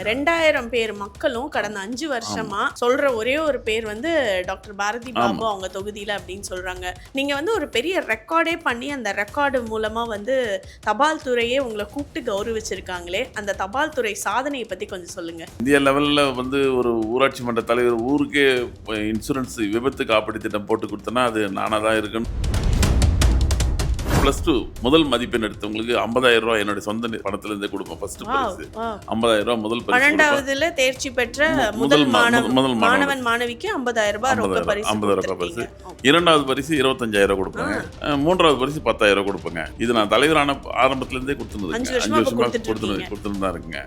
2000 பேர் மக்களும் கடந்த 5 வருஷமா சொல்ற ஒரே ஒரு பேர் வந்து டாக்டர் பாரதி பாபு அவங்க தொகுதியில அப்படின்னு சொல்றாங்க. நீங்க வந்து ஒரு பெரிய ரெக்கார்டே பண்ணி அந்த ரெக்கார்டு மூலமா வந்து தபால் துறையே உங்களை கூப்பிட்டு கௌரவிச்சிருக்காங்களே, அந்த தபால் துறை சாதனையை பத்தி கொஞ்சம் சொல்லுங்க. இந்திய லெவலில் வந்து ஒரு ஊராட்சி மன்ற தலைவர் ஊருக்கே இன்சூரன்ஸ் விபத்து காப்பீடு திட்டம் போட்டு கொடுத்தனா அது நானாக தான் இருக்குன்னு. +2 முதல் மதிப்பெண் எடுத்தவங்களுக்கு 50,000 ரூபாய் என்னுடைய சொந்த பணத்திலிருந்தே கொடுப்போம். ஃபர்ஸ்ட் பரிசு 50,000 ரூபாய் முதல் பரிசு. 12வதுல தேர்ச்சி பெற்ற முதல் மாணவன் மாணவிக்கு 50,000 ரூபாய் ரொக்க பரிசு. 50,000 ரூபாய் பரிசு. இரண்டாவது பரிசு 25,000 கொடுப்பாங்க. மூன்றாவது பரிசு 10,000 கொடுப்பாங்க. இது நான் தலைவரான ஆரம்பத்திலிருந்தே கொடுத்துருந்தேன். 5 வருஷமா கொடுத்துட்டு தான் இருக்குங்க.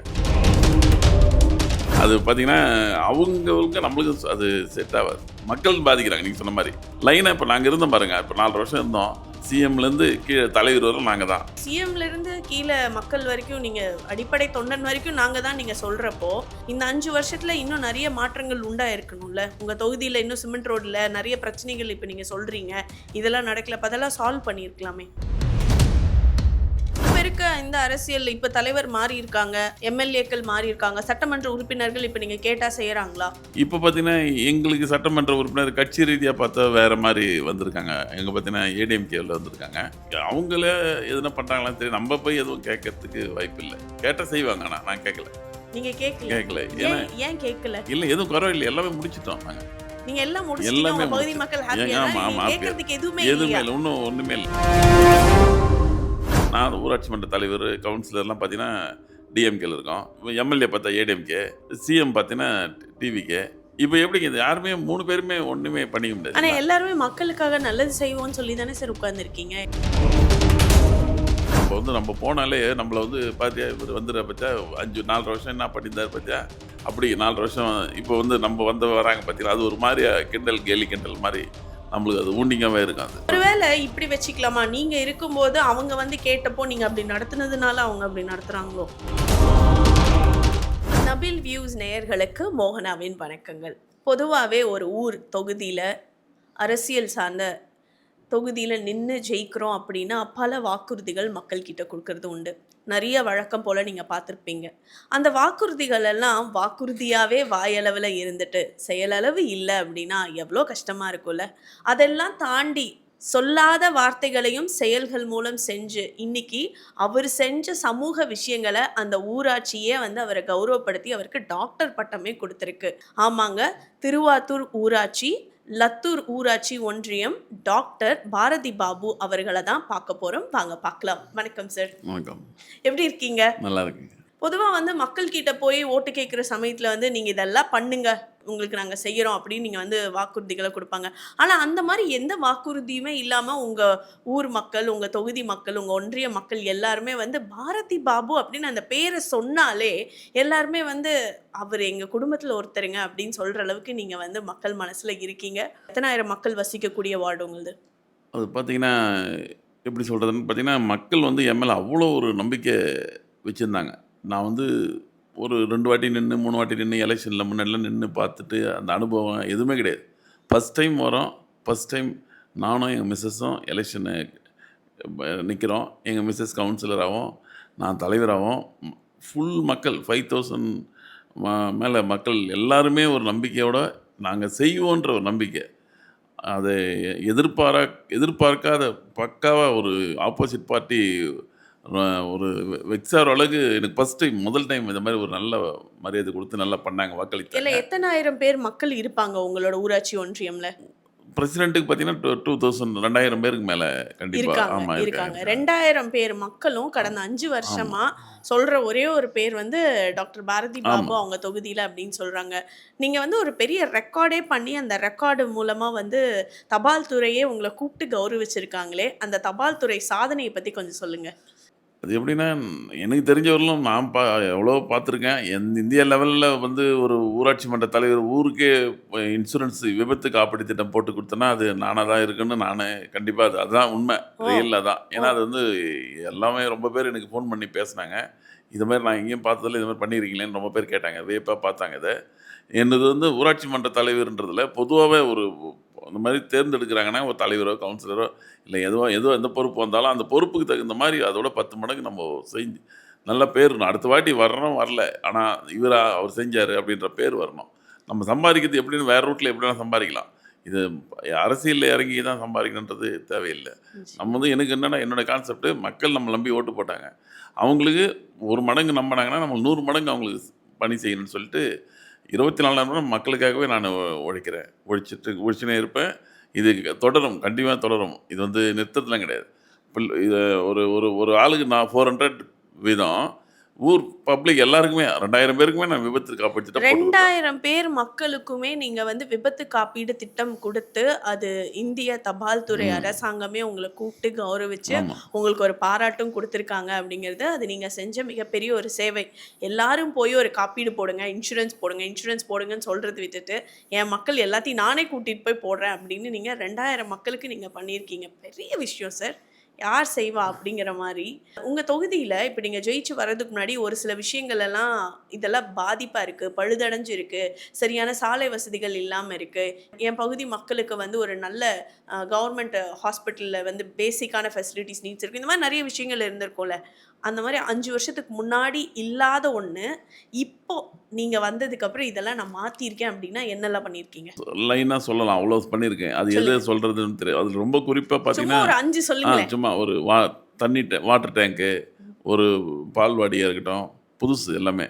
அது பார்த்தீங்கன்னா அவங்களுக்கு நம்மளுக்கு அது செட் ஆகாது. மக்கள் பாதிக்கிறாங்க. நீங்கள் சொன்ன மாதிரி லைனாக இப்போ நாங்கள் இருந்தோம் பாருங்க. இப்போ 4 வருஷம் இருந்தோம். சிஎம்லேருந்து கீழே தலைவர் வரும் நாங்கள் தான். சிஎம்லேருந்து கீழே மக்கள் வரைக்கும் நீங்கள் அடிப்படை தொண்டன் வரைக்கும் நாங்கள் தான் நீங்கள் சொல்கிறப்போ இந்த 5 வருஷத்தில் இன்னும் நிறைய மாற்றங்கள் உண்டாயிருக்கணும்ல. உங்கள் தொகுதியில் இன்னும் சிமெண்ட் ரோடில் நிறைய பிரச்சனைகள் இப்போ நீங்கள் சொல்கிறீங்க, இதெல்லாம் நடக்கல, அதெல்லாம் சால்வ் பண்ணியிருக்கலாமே. இருக்க இந்த அரசியல் இப்ப தலைவர் மாறி இருக்காங்க, எம்எல்ஏக்கள் மாறி இருக்காங்க, சட்டமன்ற உறுப்பினர்கள் இப்ப நீங்க கேட்டா செய்யறாங்களா? இப்ப பாத்தீங்கன்னா எங்களுக்கு சட்டமன்ற உறுப்பினர் கட்சி ரீதியா பார்த்தா வேற மாதிரி வந்திருக்காங்க. எங்க பாத்தீங்கன்னா ஏடிஎம்கேல வந்திருக்காங்க. அவங்கள எதுனா பண்றாங்களா தெரியும். நம்ம போய் எதுவும் கேட்கறதுக்கு வாய்ப்பு இல்லை. கேட்டா செய்வாங்க. நான் கேட்கல. நீங்க கேட்கல? ஏன் கேட்கல? இல்ல எதுவும் குறை இல்லை. எல்லாமே முடிச்சிட்டோம் நாங்க. நீங்க எல்லாம் முடிச்சிட்டீங்க. பகுதி மக்கள் ஹாப்பியா? கேட்கறதுக்கு எதுவுமே இல்லை. ஒண்ணுமே இல்லை. நான் ஊராட்சி மன்ற தலைவர் கவுன்சிலர்லாம் பார்த்தீங்கன்னா டிஎம்கேல இருக்கோம். எம்எல்ஏ பார்த்தா ஏடிஎம்கே, சிஎம் பார்த்தீங்கன்னா டிவிகே. இப்போ எப்படிங்க இது யாருமே 3 பேருமே ஒன்றுமே பண்ணிக்க முடியாது. ஆனால் எல்லாருமே மக்களுக்காக நல்லது செய்வோம்னு சொல்லி தானே சார் உட்காந்துருக்கீங்க. இப்போ வந்து நம்ம போனாலே நம்மளை வந்து பார்த்தியா இவர் வந்துடுற பற்றியா 4 வருஷம் என்ன பண்ணியிருந்தார் பார்த்தியா, அப்படி 4 வருஷம் இப்போ வந்து நம்ம வராங்க பார்த்தீங்களா, அது ஒரு மாதிரி கிண்டல் கேலி கிண்டல் மாதிரி நம்மளுக்கு அது ஊண்டிங்காகவே இருக்காது. ஒருவேளை இப்படி வச்சுக்கலாமா, நீங்க இருக்கும்போது அவங்க வந்து கேட்டப்போ நீங்க அப்படி நடத்துனதுனால அவங்க அப்படி நடத்துறாங்களோ? நபில் வியூஸ் நேயர்களுக்கு மோகனாவின் வணக்கங்கள். பொதுவாகவே ஒரு ஊர் தொகுதியில் அரசியல் சார்ந்த தொகுதியில் நின்று ஜெயிக்கிறோம் அப்படின்னா பல வாக்குறுதிகள் மக்கள்கிட்ட கொடுக்கறது உண்டு. நிறைய வழக்கம் போல் நீங்கள் பார்த்துருப்பீங்க. அந்த வாக்குறுதிகள் எல்லாம் வாக்குறுதியாகவே வாயளவில் இருந்துட்டு செயலளவு இல்லை அப்படின்னா எவ்வளோ கஷ்டமாக இருக்கும்ல. அதெல்லாம் தாண்டி சொல்லாத வார்த்தைகளையும் செயல்கள் மூலம் செஞ்சு இன்னைக்கு அவர் செஞ்ச சமூக விஷயங்களை அந்த ஊராட்சியே வந்து அவரை கௌரவப்படுத்தி அவருக்கு டாக்டர் பட்டமே கொடுத்துருக்கு. ஆமாங்க, திருவாத்தூர் ஊராட்சி, லத்தூர் ஊராட்சி ஒன்றியம் டாக்டர் பாரதி பாபு அவர்களை தான் பார்க்க போறோம். வாங்க பார்க்கலாம். வணக்கம் சார். வணக்கம். எப்படி இருக்கீங்க? நல்லா இருக்குங்க. பொதுவாக வந்து மக்கள் கிட்ட போய் ஓட்டு கேட்குற சமயத்தில் வந்து நீங்கள் இதெல்லாம் பண்ணுங்க, உங்களுக்கு நாங்கள் செய்கிறோம் அப்படின்னு நீங்கள் வந்து வாக்குறுதிகளை கொடுப்பாங்க. ஆனால் அந்த மாதிரி எந்த வாக்குறுதியுமே இல்லாமல் உங்கள் ஊர் மக்கள், உங்கள் தொகுதி மக்கள், உங்கள் ஒன்றிய மக்கள் எல்லாருமே வந்து பாரதி பாபு அப்படின்னு அந்த பேரை சொன்னாலே எல்லாருமே வந்து அவர் எங்கள் குடும்பத்தில் ஒருத்தருங்க அப்படின்னு சொல்கிற அளவுக்கு நீங்கள் வந்து மக்கள் மனசில் இருக்கீங்க. எத்தனாயிரம் மக்கள் வசிக்கக்கூடிய வார்டு உங்களுது? அது பார்த்தீங்கன்னா எப்படி சொல்கிறதுன்னு பார்த்தீங்கன்னா மக்கள் வந்து என் மேலே அவ்வளோ ஒரு நம்பிக்கை வச்சுருந்தாங்க. நான் வந்து ஒரு 2 வாட்டி நின்று 3 வாட்டி நின்று எலெக்ஷனில் முன்னாடிலாம் நின்று பார்த்துட்டு அந்த அனுபவம் எதுவுமே கிடையாது. ஃபஸ்ட் டைம் வரோம். ஃபஸ்ட் டைம் நானும் எங்கள் மிஸ்ஸஸும் எலெக்ஷனு நிற்கிறோம். எங்கள் மிஸ்ஸஸ் கவுன்சிலராகவும் நான் தலைவராகவும் ஃபுல் மக்கள் 5000 மேலே மக்கள் எல்லாருமே ஒரு நம்பிக்கையோடு நாங்கள் செய்வோன்ற ஒரு நம்பிக்கை. அதை எதிர்பார்க்காத பக்காவாக ஒரு ஆப்போசிட் பார்ட்டி ஒரு வெக்ஸார் அளவுக்கு எனக்கு ஃபஸ்ட் டைம் முதல் டைம் இந்த மாதிரி ஒரு நல்ல மரியாதை கொடுத்து நல்லா பண்ணாங்க, வாக்களித்தாங்க. இல்லை, எத்தனாயிரம் பேர் மக்கள் இருப்பாங்க உங்களோட ஊராட்சி ஒன்றியம்ல? பிரசிடென்ட்டுக்கு பார்த்தீங்கன்னா 2000 பேருக்கு மேலே கண்டிப்பாக ஆமாம் இருக்காங்க. 2000 பேர் மக்களும் கடந்த 5 வருஷமா சொல்ற ஒரே ஒரு பேர் வந்து டாக்டர் பாரதி பாபு அவங்க தொகுதியில அப்படின்னு சொல்றாங்க. நீங்க வந்து ஒரு பெரிய ரெக்கார்டே பண்ணி அந்த ரெக்கார்டு மூலமா வந்து தபால் துறையே உங்களை கூப்பிட்டு கௌரவிச்சிருக்காங்களே, அந்த தபால் துறை சாதனையை பத்தி கொஞ்சம் சொல்லுங்க. அது எப்படின்னா எனக்கு தெரிஞ்சவர்களும் நான் எவ்வளோ பார்த்துருக்கேன். இந்திய லெவலில் வந்து ஒரு ஊராட்சி மன்ற தலைவர் ஊருக்கே இன்சூரன்ஸ் விபத்து காப்பீடு திட்டம் போட்டு கொடுத்தனா அது நானாக தான் இருக்குன்னு நான் கண்டிப்பாக அதுதான் உண்மை, ரியலில் தான். ஏன்னா அது வந்து எல்லாமே ரொம்ப பேர் எனக்கு ஃபோன் பண்ணி பேசினாங்க. இது மாதிரி நான் எங்கேயும் பார்த்ததில்ல, இது மாதிரி பண்ணியிருக்கீங்களேன்னு ரொம்ப பேர் கேட்டாங்க, வியப்பாக பார்த்தாங்க. இதை என்னது வந்து ஊராட்சி மன்ற தலைவர்ன்றதில் பொதுவாகவே ஒரு அந்த மாதிரி தேர்ந்தெடுக்கிறாங்கன்னா ஒரு தலைவரோ கவுன்சிலரோ இல்லை எதுவோ எந்த பொறுப்பு வந்தாலும் அந்த பொறுப்புக்கு தகுந்த மாதிரி அதோட 10 மடங்கு நம்ம செஞ்சு நல்ல பேர் இருக்கணும். அடுத்த வாட்டி வரணும் வரல. ஆனால் அவர் செஞ்சார் அப்படின்ற பேர் வரணும். நம்ம சம்பாதிக்கிறது எப்படின்னு வேறு ரூட்டில் எப்படி வேணால் சம்பாதிக்கலாம். இது அரசியலில் இறங்கி தான் சம்பாதிக்கணுன்றது தேவையில்லை. நம்ம வந்து எனக்கு என்னென்னா என்னோடய கான்செப்ட்டு மக்கள் நம்ம நம்பி ஓட்டு போட்டாங்க. அவங்களுக்கு 1 மடங்கு நம்பினாங்கன்னா நம்ம 100 மடங்கு அவங்களுக்கு பணி செய்யணும்னு சொல்லிட்டு 24 மணி நேரம் மக்களுக்காகவே நான் உழைக்கிறேன். உழைச்சுனே இருப்பேன். இது தொடரும், கண்டிப்பாக தொடரும். இது வந்து நிறுத்தத்துலாம் கிடையாது. இதை ஒரு ஒரு ஒரு ஆளுக்கு நான் 400 வீதம் ஊர் பப்ளிக் எல்லாருக்குமே 2000 பேருக்குமே நான் விபத்து காப்பீடு திட்டம் போட்டு 2000 பேர் மக்களுக்குமே நீங்க வந்து விபத்து காப்பீடு திட்டம் கொடுத்து, அது இந்திய தபால் துறை அரசாங்கமே உங்கள கூப்பிட்டு கௌரவிச்சு, ஆமா. உங்களுக்கு ஒரு பாராட்டும் குடுத்துருக்காங்க அப்படிங்கிறது, அது நீங்க செஞ்ச மிகப்பெரிய ஒரு சேவை. எல்லாரும் போய் ஒரு காப்பீடு போடுங்க, இன்சூரன்ஸ் போடுங்கன்னு சொல்றத விட்டுட்டு, என் மக்கள் எல்லாத்தையும் நானே கூட்டிட்டு போய் போடுறேன் அப்படின்னு நீங்க 2000 மக்களுக்கு நீங்க பண்ணியிருக்கீங்க. பெரிய விஷயம் சார். யார் செய்வா அப்படிங்கிற மாரி. உங்க தொகுதியில இப்ப நீங்க ஜெயிச்சு வர்றதுக்கு முன்னாடி ஒரு சில விஷயங்கள் எல்லாம் இதெல்லாம் பாதிப்பா இருக்கு, பழுதடைஞ்சு இருக்கு, சரியான சாலை வசதிகள் இல்லாம இருக்கு. என் பகுதி மக்களுக்கு வந்து ஒரு நல்ல கவர்மெண்ட் ஹாஸ்பிட்டல்ல வந்து பேசிக்கான ஃபெசிலிட்டிஸ் நீட்ஸ் இருக்கு. இந்த மாரி நெறைய விஷயங்கள் இருந்திருக்கும்ல. அந்த மாரி 5 வருஷத்துக்கு முன்னாடி இல்லாத ஒண்ணு, இப்போ நீங்க வந்ததுக்கப்புறம் இதெல்லாம் நான் மாத்தியிருக்கேன் அப்படின்னா என்னெல்லாம் பண்ணியிருக்கீங்க? லைனாக சொல்லலாம். அவ்வளோ பண்ணியிருக்கேன். அது எது சொல்லுங்க. சொல்கிறதுன்னு தெரியாது. அதில் ரொம்ப குறிப்பாக சும்மா பார்த்தீங்கன்னா ஒரு 5 சொல்லுங்களேன். சும்மா ஒரு வாட்டர் டேங்க்கு, ஒரு பால்வாடியாக இருக்கட்டும், புதுசு எல்லாமே.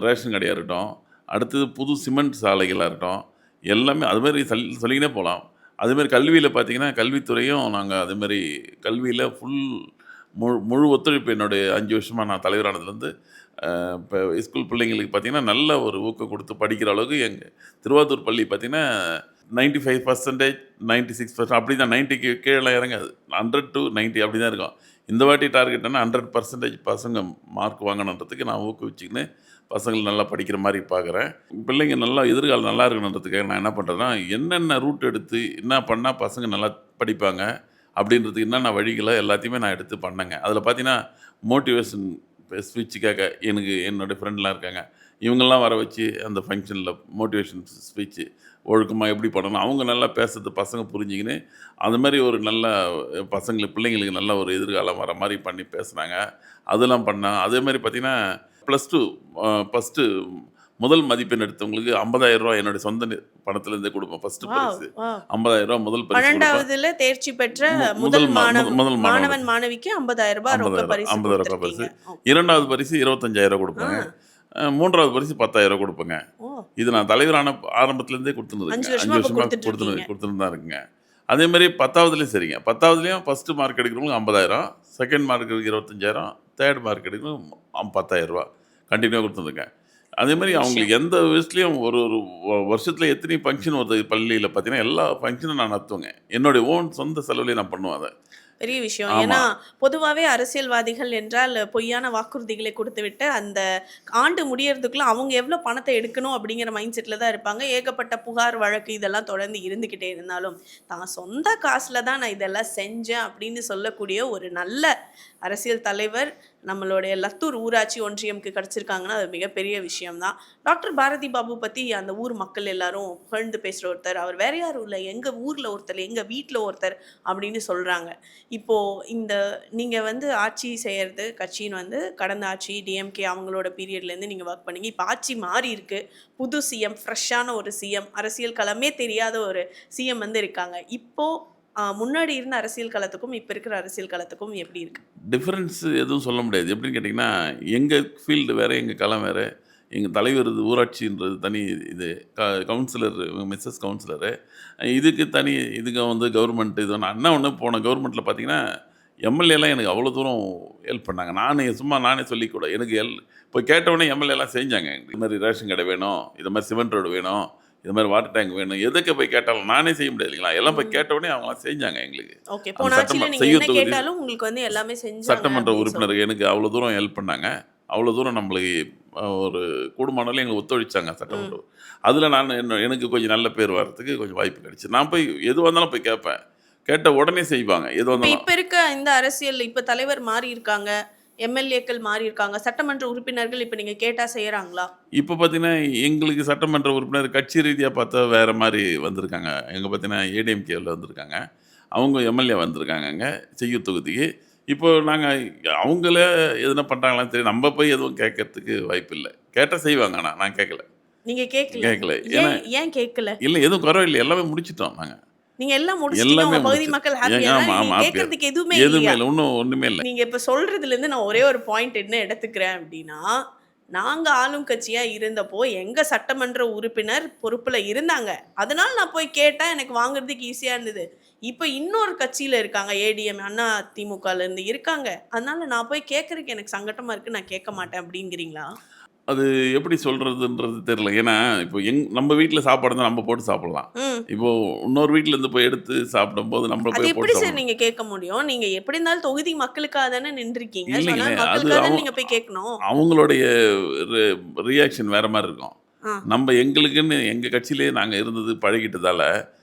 ரேஷன் கடையாக இருக்கட்டும், அடுத்தது புது சிமெண்ட் சாலைகளாக இருக்கட்டும், எல்லாமே அதுமாரி சொல்லிக்கினே போகலாம். அதுமாரி கல்வியில் பார்த்தீங்கன்னா, கல்வித்துறையும் நாங்கள் அதுமாரி கல்வியில் முழு ஒத்துழைப்பு என்னுடைய 5 வருஷமாக நான் தலைவரானதுலேருந்து இப்போ ஸ்கூல் பிள்ளைங்களுக்கு பார்த்தீங்கன்னா, நல்ல ஒரு ஊக்கம் கொடுத்து படிக்கிற அளவுக்கு எங்கள் திருவாத்தூர் பள்ளி பார்த்தீங்கன்னா 95%, 96% அப்படி தான். 90க்கு கீழே இறங்காது. 100 to 90 அப்படி தான் இருக்கும். இந்த வாட்டி டார்கெட் என்ன 100% பசங்க மார்க் வாங்கணுன்றதுக்கு நான் ஊக்குவிச்சுக்கின்னு பசங்களை நல்லா படிக்கிற மாதிரி பார்க்குறேன். பிள்ளைங்க நல்லா எதிர்காலம் நல்லா இருக்கணுன்றதுக்காக நான் என்ன பண்ணுறேன்னா, என்னென்ன ரூட் எடுத்து என்ன பண்ணால் பசங்க நல்லா படிப்பாங்க அப்படின்றதுக்கு என்னென்ன வழிகளை எல்லாத்தையுமே நான் எடுத்து பண்ணேங்க. அதில் பார்த்தீங்கன்னா மோட்டிவேஷன் ஸ்பீச்சுக்காக என்னோடய ஃப்ரெண்ட்லாம் இருக்காங்க. இவங்கெல்லாம் வர வச்சு அந்த ஃபங்க்ஷனில் மோட்டிவேஷன் ஸ்பீச்சு ஒழுக்கமாக எப்படி பண்ணணும், அவங்க நல்லா பேசுறது பசங்க புரிஞ்சுக்கின்னு அந்த மாதிரி ஒரு நல்ல பிள்ளைங்களுக்கு நல்ல ஒரு எதிர்காலம் வர மாதிரி பண்ணி பேசுனாங்க. அதெல்லாம் பண்ணேன். அதே மாதிரி பார்த்தீங்கன்னா +2 ஃபஸ்ட்டு முதல் மதிப்பெண் எடுத்தவங்களுக்கு ரூ. 50,000 என்னுடைய சொந்த பணத்திலேருந்தே கொடுப்பேன். First wow! பரிசு வாவ்! ரூ. 50,000 முதல் பரிசு கொடுப்பேன். 12வதுல தேர்ச்சி பெற்ற முதல் முதல் மாணவன் மாணவன் மாணவிக்கு ரூ. 50,000 ரொக்க பரிசு 50,000 பரிசு. கொடுத்திருக்கீங்க. 2வது பரிசு 25,000 கொடுப்பேங்க. 3வது பரிசு 10,000 கொடுப்பேங்க. ஓ! இது நான் தலைவரான ஆரம்பத்துலேருந்தே கொடுத்துருந்துருக்கேன். 5 5 வருஷமா இப்ப வருஷமா கொடுத்துட்டு கொடுத்துட்டு தான் இருக்குங்க. அதேமாதிரி 10வதுலேயும் சரிங்க. 10வதுலேயும் ஃபஸ்ட்டு மார்க் எடுக்கிறவங்களுக்கு 50,000, செகண்ட் மார்க் எடுக்க 25,000, தேர்ட் மார்க் எடுக்கிறவங்க ரூ. 10,000 கண்டினியூவாக கொடுத்துருக்கேன். அதேமாதிரி அவங்களுக்கு எந்த விஷயத்துலையும் ஒரு ஒரு வருஷத்தில் எத்தனை ஃபங்க்ஷன் வருது பள்ளியில் பார்த்தீங்கன்னா, எல்லா ஃபங்க்ஷனும் நான் நடத்துவேங்க. என்னுடைய சொந்த செலவுலேயே நான் பண்ணுவேன் அதை. பெரிய விஷயம். ஆமா. ஏன்னா, பொதுவாவே அரசியல்வாதிகள் என்றால் பொய்யான வாக்குறுதிகளை குடுத்துவிட்டு, அந்த ஆண்டு முடியறதுக்குள்ள அவங்க எவ்வளோ பணத்த எடுக்கணும் அப்படிங்கிற மைண்ட் செட்ல தான் இருப்பாங்க. ஏகப்பட்ட புகார் வழக்கு இதெல்லாம் தொடர்ந்து இருந்துகிட்டே இருந்தாலும், தான் சொந்த காசுல தான் நான் இதெல்லாம் செஞ்சேன் அப்படின்னு சொல்லக்கூடிய ஒரு நல்ல அரசியல் தலைவர் நம்மளுடைய லத்தூர் ஊராட்சி ஒன்றியம்க்கு கிடைச்சிருக்காங்கன்னா, அது மிகப்பெரிய விஷயம் தான். டாக்டர் பாரதி பாபு பத்தி அந்த ஊர் மக்கள் எல்லாரும் புகழ்ந்து பேசுற ஒருத்தர். அவர் வேற யாரும் இல்ல, எங்க ஊர்ல ஒருத்தர், எங்க வீட்ல ஒருத்தர் அப்படின்னு சொல்றாங்க. இப்போ நீங்க வந்து ஆட்சி செய்யறது கட்சின்னு வந்து கடந்த ஆட்சி டிஎம்கே அவங்களோட பீரியட்லேருந்து நீங்க ஒர்க் பண்ணீங்க. இப்போ ஆட்சி மாறி இருக்கு. புது சிஎம், ஃப்ரெஷ்ஷான ஒரு சிஎம், அரசியல் களமே தெரியாத ஒரு சிஎம் வந்து இருக்காங்க. இப்போ முன்னாடி இருந்த அரசியல் களத்துக்கும் இப்போ இருக்கிற அரசியல் களத்துக்கும் எப்படி இருக்கு? டிஃப்ரென்ஸ் எதுவும் சொல்ல முடியாது. எப்படின்னு கேட்டிங்கன்னா, எங்கள் ஃபீல்டு வேறு, எங்கள் களம் வேறு. எங்கள் தலைவர் ஊராட்சின்றது தனி இது. Councillor Mrs councillor. இதுக்கு வந்து கவர்மெண்ட் இது ஒன்று ஒன்று போன கவர்மெண்ட்டில் பார்த்தீங்கன்னா, எம்எல்ஏலாம் எனக்கு அவ்வளோ தூரம் ஹெல்ப் பண்ணாங்க. நானே சொல்லிக்கூட எனக்கு போய் கேட்டவுடனே எம்எல்ஏலாம் செஞ்சாங்க. இது மாதிரி ரேஷன் கடை வேணும், இது மாதிரி சிமெண்ட் ரோடு வேணும், இது மாதிரி வாட்டர் டேங்க் வேணும். எதுக்கு போய் கேட்டாலும் நானே செய்ய முடியாது இல்லைங்களா? எல்லாம் போய் கேட்டவுடனே அவங்களாம் செஞ்சாங்க எங்களுக்கு. ஓகே. போன ஆட்சியில நீங்க என்ன கேட்டாலும் உங்களுக்கு வந்து எல்லாமே செஞ்சாங்க. சட்டமன்ற உறுப்பினர் எனக்கு அவ்வளோ தூரம் ஹெல்ப் பண்ணாங்க. அவ்வளோ தூரம் நம்மளுக்கு ஒரு கூடுமானாலும் எங்களுக்கு ஒத்துழைச்சாங்க சட்டமன்றம். அதில் எனக்கு கொஞ்சம் நல்ல பேர் வர்றதுக்கு கொஞ்சம் வாய்ப்பு கிடைச்சு. நான் போய் எது வந்தாலும் போய் கேட்பேன். கேட்ட உடனே செய்வாங்க. எது வந்தாலும். இப்ப இருக்க இந்த அரசியல் இப்ப தலைவர் மாறி இருக்காங்க, எம்எல்ஏக்கள் மாறி இருக்காங்க, சட்டமன்ற உறுப்பினர்கள் இப்ப நீங்க கேட்டா செய்யறாங்களா? இப்போ பார்த்தீங்கன்னா, எங்களுக்கு சட்டமன்ற உறுப்பினர் கட்சி ரீதியாக பார்த்தா வேறு மாதிரி வந்திருக்காங்க. எங்கே பார்த்தீங்கன்னா ஏடிஎம்கேவில் வந்திருக்காங்க. அவங்க எம்எல்ஏ வந்திருக்காங்கங்க செய்யூர் தொகுதிக்கு. இப்போ நாங்கள் அவங்கள எதுனா பண்ணுறாங்களான்னு தெரியும், நம்ம போய் எதுவும் கேட்கறதுக்கு வாய்ப்பு இல்லை. கேட்டால் செய்வாங்க, ஆனால் நான் கேட்கல. நீங்க கேட்கல. கேட்கல. ஏன்னா ஏன் ஏன் கேட்கல? இல்லை, எதுவும் குறை இல்லை, எல்லாமே முடிச்சிட்டோம் நாங்கள். நீங்க எல்லாம் முடிச்சிட்டீங்க. எல்லாமே உங்க பகுதி முடிச்சு. மக்கள் ஏங்க, ஹாப்பியா? ஆமாம் நீங்க ஆமாம், ஹாப்பியாக கேட்கறதுக்கு எதுவுமே எதுவுமே இல்லையா? இல்லை, ஒன்றுமே இல்லை. நீங்க இப்ப சொல்றதுலேருந்து நான் ஒரே ஒரு பாயிண்ட் என்ன எடுத்துக்கிறேன் அப்படின்னா, நாங்க ஆளும் கட்சியா இருந்தப்போ எங்க சட்டமன்ற உறுப்பினர் பொறுப்புல இருந்தாங்க. அதனால நான் போய் கேட்டேன். எனக்கு வாங்குறதுக்கு ஈஸியா இருந்தது. இப்ப இன்னொரு கட்சியில இருக்காங்க. ஏடிஎம் அண்ணா திமுகல இருந்து இருக்காங்க. அதனால நான் போய் கேட்கறதுக்கு எனக்கு சங்கட்டமா இருக்கு. நான் கேட்க மாட்டேன் அப்படிங்கிறீங்களா? அது எப்படி சொல்கிறதுன்றது தெரில. ஏன்னா இப்போ நம்ம வீட்டில் சாப்பாடு இருந்தால் நம்ம போட்டு சாப்பிடலாம். ம். இப்போ இன்னொரு வீட்டிலேருந்து போய் எடுத்து சாப்பிடும்போது நம்மள அது போய் எப்படி போட்டு சார் சாப்பிடணும். நீங்க கேட்க முடியும்? நீங்க எப்படி இருந்தாலும் தொகுதி மக்களுக்காக தானே நின்றுருக்கீங்க. ஸோ இல்லைங்களே, அதனால அது மக்களுக்காக தானே நீங்க போய் கேட்கணும். அவங்களுடைய ரியாக்ஷன் வேறு மாதிரி இருக்கும். ஆ. நம்ம எங்களுக்குன்னு எங்கள் கட்சியிலே நாங்கள் இருந்தது பழகிட்டதால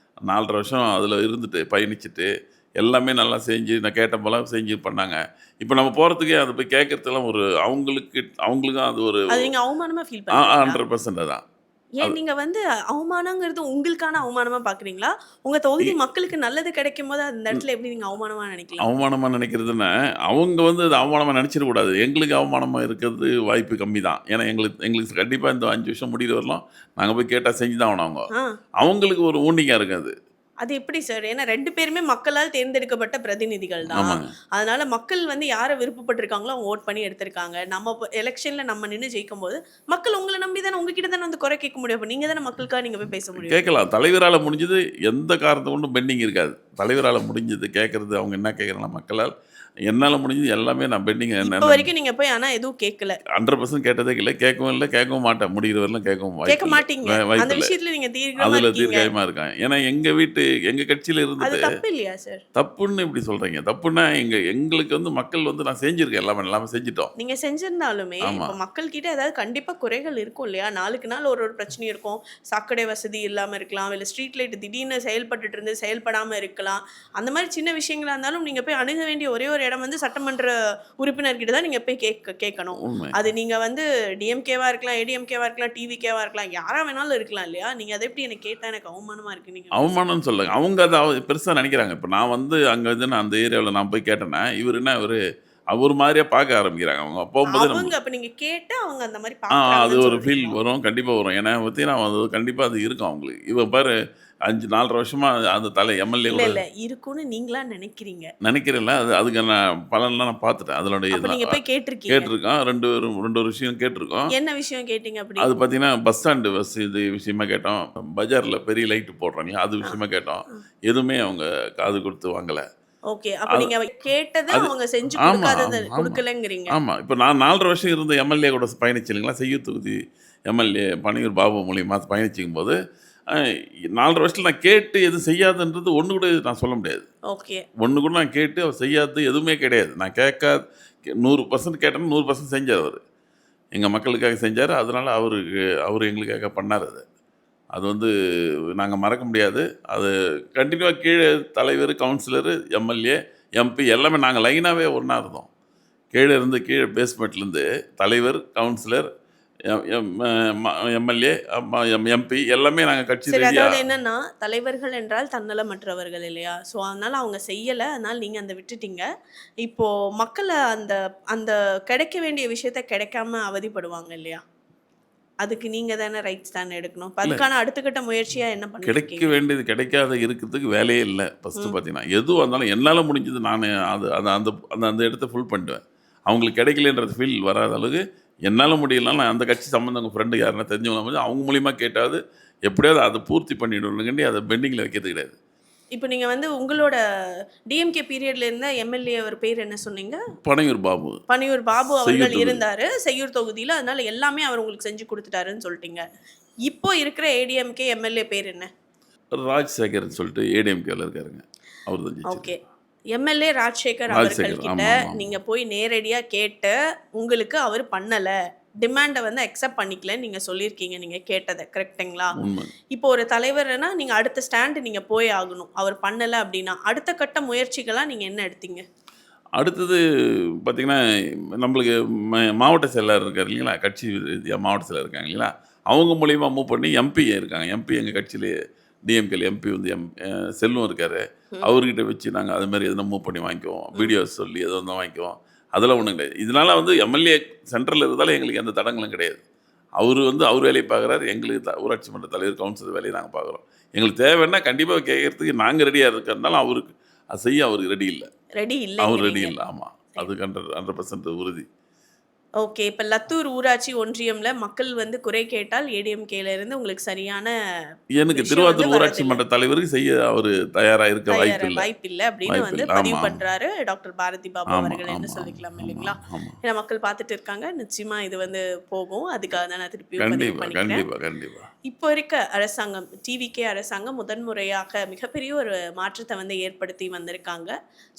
4.5 வருஷம் அதில் இருந்துட்டு பயணிச்சுட்டு எல்லாமே நல்லா செஞ்சு நான் கேட்ட போல செஞ்சு பண்ணாங்க. இப்போ நம்ம போகிறதுக்கே அதை போய் கேட்கறதுலாம் ஒரு அவங்களுக்கும் அது ஒரு அது நீங்க அவமானமா ஃபீல் பண்றீங்களா? 100% தான். ஏன் நீங்க வந்து அவமானங்கிறது உங்களுக்கான அவமானமா பார்க்குறீங்களா? உங்க தொகுதி மக்களுக்கு நல்லது கிடைக்கும்போது அந்த இடத்துல எப்படி நீங்க அவமானமா நினைக்கலாம்? அவமானமாக நினைக்கிறதுன்னா அவங்க வந்து அது அவமானமாக நினச்சிடக்கூடாது. எங்களுக்கு அவமானமாக இருக்கிறது வாய்ப்பு கம்மி தான். ஏன்னா எங்களுக்கு கண்டிப்பாக இந்த 5 வருஷம் முடிகிற வரலாம் நாங்கள் போய் கேட்டால் செஞ்சு தான் ஆகணும். அவங்க ஆ. அவங்களுக்கு ஒரு ஊண்டிங்காக இருக்காது. அது எப்படி சார்? ஏன்னா 2 பேருமே மக்களால் தேர்ந்தெடுக்கப்பட்ட பிரதிநிதிகள் தான். ஆமாங்க. அதனால மக்கள் வந்து யார விருப்பப்பட்டிருக்காங்களோ அவங்க வோட் பண்ணி எடுத்திருக்காங்க. நம்ம எலெக்ஷன்ல நம்ம நின்னு ஜெயிக்கும்போது, மக்கள் உங்கள நம்பி தானே உங்ககிட்ட தானே வந்து குறை கேட்க முடியும். அப்ப நீங்க தானே மக்களுக்காக நீங்க போய் பேச முடியும். கேட்கலாம். தலைவரால் முடிஞ்சது எந்த காரணத்தை கொண்டும் பெண்டிங் இருக்காது. தலைவரால் முடிஞ்சது கேட்குறது அவங்க என்ன கேட்குறாங்க மக்களால் என்னால் முடிஞ்சது எல்லாமே நான் பெண்டிங் இப்ப வரைக்கும் நீங்க போய் ஆனா எதுவும் கேட்கல. 100% கேட்டதே இல்லை. கேட்கவும் இல்லை, கேட்கவும் மாட்டேன். முடிகிற வரலாம் கேட்கவும் கேட்க வாய்ப்பு மாட்டீங்க. இல்லை. அந்த வாய்ப்பு இல்லை. விஷயத்துல நீங்க தீர்க்கமா அதில் இருக்கீங்க. தீர்க்காயமாக இருக்கேன். ஏன்னா எங்கள் கட்சியில் அது இருந்துட்டு தப்பு இல்லையா சார்? தப்புன்னு எப்படி சொல்கிறீங்க? தப்புன்னா எங்களுக்கு வந்து மக்கள் வந்து நான் செஞ்சுருக்கேன், எல்லாமே செஞ்சுட்டோம். நீங்க செஞ்சிருந்தாலுமே ஆமா. இப்ப மக்கள் கிட்ட ஏதாவது கண்டிப்பா குறைகள் இருக்கும் இல்லையா? நாளுக்கு நாள் ஒரு பிரச்சனை இருக்கும். சாக்கடை வசதி இல்லாம இருக்கலாம். இல்ல ஸ்ட்ரீட் லைட் திடீர்னு செயல்பட்டுட்டு இருந்து செயல்படாம இருக்கலாம். அந்த மாதிரி சின்ன விஷயங்களா இருந்தாலும் நீங்க போய் அணுக வேண்டிய ஒரே ஒரு இடம் வந்து சட்டமன்ற உறுப்பினர்கிட்ட தான் நீங்க போய் கேட்கணும். உண்மை. அது நீங்க வந்து டிஎம்கேவா இருக்கலாம், ஏடிஎம்கேவா இருக்கலாம், டிவிகேவா இருக்கலாம், யாரா வேணாலும் இருக்கலாம் இல்லையா? நீங்க அதை எப்படி எனக்கு கேட்டா எனக்கு அவமானமா இருக்கு நீங்க அவமானம்னு சொல்லுங்க. அவங்க அதை பெருசாக நினைக்கிறாங்க. இப்போ நான் வந்து அங்கே வந்து நான் அந்த ஏரியாவில் நான் போய் கேட்டேன்னா இவர் என்ன ஒரு மாதிரியா பார்க்க ஆரம்பிக்கிறாங்க. அவங்க போகும்போது அவங்க அப்ப நீங்க கேட்டு அவங்க அந்த மாதிரி அது பாக்குறாங்கன்னு ஒரு ஃபீல் சொல்றீங்களா? வரும். கண்டிப்பாக வரும். ஏன்னா பார்த்தீங்கன்னா அது கண்டிப்பாக அது இருக்கும் அவங்களுக்கு. இவன் பாரு 4.5 வருஷமா அந்த எம்எல்ஏ இல்ல கூட இல்ல இருக்கும்னு நீங்களா நினைக்கிறீங்க. நினைக்கிறேன்ல. அதுக்கான பலன்லாம் நான் பார்த்துட்டேன். அதனுடைய அப்ப நீங்க இதெல்லாம் போய் கேட்டிருக்கீங்க. கேட்டிருக்கோம். 2 ஒரு விஷயம் கேட்டிருக்கோம். என்ன விஷயம் கேட்டீங்க அப்படி? அது பார்த்தீங்கன்னா பஸ் ஸ்டாண்டு இது விஷயமா கேட்டோம். பஜாரில் பெரிய லைட்டு போடுறாங்க அது விஷயமா கேட்டோம். எதுவுமே அவங்க காது கொடுத்து வாங்கல. ஓகே. அப்ப நீங்க கேட்டது அவங்க செஞ்சு ஆமா, கொடுக்காதது ஆமா. கொடுக்கலங்கிறீங்க. ஆமா. இப்போ நான் 4.5 வருஷம் இருந்த எம்எல்ஏ கூட பயணிச்சு இல்லைங்களா, செய்யூர் தொகுதி எம்எல்ஏ பணியூர் பாபு மூலியமா பயணிச்சுக்கும்போது 4.5 வருஷத்துல நான் கேட்டு எதுவும் செய்யாதுன்றது ஒன்று கூட நான் சொல்ல முடியாது. ஓகே. ஒன்று கூட நான் கேட்டு அவர் செய்யாதது எதுவுமே கிடையாது. நான் 100% கேட்டேன்னா 100% செஞ்சார் அவர். எங்கள் மக்களுக்காக செஞ்சார். அதனால அவர் எங்களுக்காக பண்ணார் அது. அது வந்து நாங்கள் மறக்க முடியாது. அது கண்டினியூவாக கீழே தலைவர், கவுன்சிலரு, எம்எல்ஏ, எம்பி எல்லாமே நாங்கள் லைனாகவே ஒன்றா இருந்தோம். கீழே பேஸ்மெண்ட்லேருந்து தலைவர், கவுன்சிலர், எம்எல்ஏ, எம்பி எல்லாமே நாங்கள் கட்சி சரி, ரீதியாக அதாவது என்னன்னா தலைவர்கள் என்றால் தன்னலமற்றவர்கள் இல்லையா? ஸோ அதனால அவங்க செய்யல. அதனால நீங்க அந்த விட்டுட்டீங்க. இப்போ மக்கள் அந்த அந்த கிடைக்க வேண்டிய விஷயத்த கிடைக்காம அவதிப்படுவாங்க இல்லையா? அதுக்கு நீங்க தானே ரைட் ஸ்டாண்ட் எடுக்கணும். இப்ப அதுக்கான அடுத்த கட்ட முயற்சியா என்ன கிடைக்க பண்ணிருக்கீங்க? வேண்டியது கிடைக்காத இருக்கிறதுக்கு வேலையே இல்லை. ஃபஸ்ட்டு பார்த்தீங்கன்னா எதுவாக இருந்தாலும் என்னால் முடிஞ்சது நான் அது அது அந்த அந்த அந்த இடத்த ஃபுல் பண்ணிடுவேன். அவங்களுக்கு கிடைக்கலன்றது ஃபீல் வராத அளவுக்கு என்னால் முடியலனாலும் நான் அந்த கட்சி சம்மந்தவங்க ஃப்ரெண்டு யாருன்னா தெரிஞ்சவங்க அவங்க மூலிமா கேட்டாவது எப்படியாவது அதை பூர்த்தி பண்ணிவிடணுங்கண்டி அதை பெண்டிங்கில் வைக்கிறது கிடையாது. இப்போ நீங்க வந்து உங்களோட டிஎம்கே பீரியட்ல இருந்த எம்எல்ஏ அவர் பேர் என்ன சொன்னீங்க? பனையூர் பாபு. பனையூர் பாபு செய்யூர் அவர்கள் தொகுதி. இருந்தாரு செய்யூர் தொகுதியில. அதனால எல்லாமே அவர் உங்களுக்கு செஞ்சு கொடுத்துட்டாருன்னு சொல்லிட்டீங்க. இப்போ இருக்கிற ஏடிஎம்கே எம்எல்ஏ பேர் என்ன? ராஜசேகர்னு சொல்லிட்டு ஏடிஎம்கேல இருக்காருங்க. அவர் தான் ஜெயிச்சாரு. ஓகே. எம்எல்ஏ ராஜசேகர் ராஜசேகர், அவர்கள்கிட்ட ஆமா, ஆமா. நீங்க போய் நேரடியா கேட்டு உங்களுக்கு அவர் பண்ணல, டிமாண்டை வந்து அக்செப்ட் பண்ணிக்கலன்னு நீங்க சொல்லியிருக்கீங்க. நீங்க கேட்டதை கரெக்ட்டுங்களா? உண்மை. இப்போ ஒரு தலைவர்னா நீங்க அடுத்த ஸ்டாண்டு நீங்க போய் ஆகணும். அவர் பண்ணல அப்படின்னா அடுத்த கட்ட முயற்சிகளா நீங்க என்ன எடுத்தீங்க? அடுத்தது பார்த்தீங்கன்னா நம்மளுக்கு மாவட்ட செயலாளர் இருக்கார் இல்லைங்களா, கட்சி ரீதியாக மாவட்ட செயலர் இருக்காங்க இல்லைங்களா, அவங்க மூலியமாக மூவ் பண்ணி எம்பி இருக்காங்க. எம்பி எங்கள் கட்சியிலே டிஎம்கேல எம்பி வந்து செல்வம் இருக்கார், அவர்கிட்ட வச்சு நாங்கள் அது மாதிரி எதுனா மூவ் பண்ணி வாங்கிக்குவோம், வீடியோஸ் சொல்லி எது வந்தால் வாங்கிக்குவோம். அதெல்லாம் ஒன்றும் கிடையாது. இதனால வந்து எம்எல்ஏ சென்ட்ரலில் இருந்தாலும் எங்களுக்கு எந்த தடங்களும் கிடையாது. அவர் வந்து அவர் வேலையை பார்க்குறாரு, எங்களுக்கு ஊராட்சி மன்ற தலைவர் கவுன்சிலர் வேலையை நாங்கள் பார்க்குறோம். எங்களுக்கு தேவைன்னா கண்டிப்பாக கேட்கறதுக்கு நாங்கள் ரெடியாக இருக்கிறதுனால அவருக்கு அது செய்ய அவருக்கு ரெடி இல்லை. ரெடி அவர் ரெடி இல்லைங்கிறீங்க. இல்லை. ஆமாம், அதுக்கு 100% உறுதி. ஓகே. இப்ப லத்தூர் ஊராட்சி ஒன்றியம்ல மக்கள் வந்து குறை கேட்டால் ஏடிஎம்கேல இருந்து உங்களுக்கு சரியான எனக்கு விஷயம் வந்து திருவாத்தூர் ஊராட்சி வரதில்ல. மன்ற தலைவருக்கு செய்ய அவர் தயாராக இருக்க வாய்ப்பு இல்லை. வாய்ப்பில்ல அப்படின்னு வாய்ப்பு வந்து இல்லை. பதிவு ஆமாம், பண்றாரு டாக்டர் பாரதி பாபு ஆமாம், அவர்கள் என்று ஆமாம், சொல்லிக்கலாம் ஆமாம், இல்லைங்களா? ஆமாம். ஏன்னா மக்கள் பார்த்துட்டு இருக்காங்க. நிச்சயமா இது வந்து போகும். அதுக்காக தான் நான் திருப்பியும் பதிவு கண்டிப்பாக பண்ணிக்கிறேன். கண்டிப்பாக கண்டிப்பாக. இப்போ இருக்க அரசாங்கம் டிவிகே அரசாங்கம் முதன்முறையாக மிகப்பெரிய ஒரு மாற்றத்தை வந்து ஏற்படுத்தி வந்திருக்காங்க.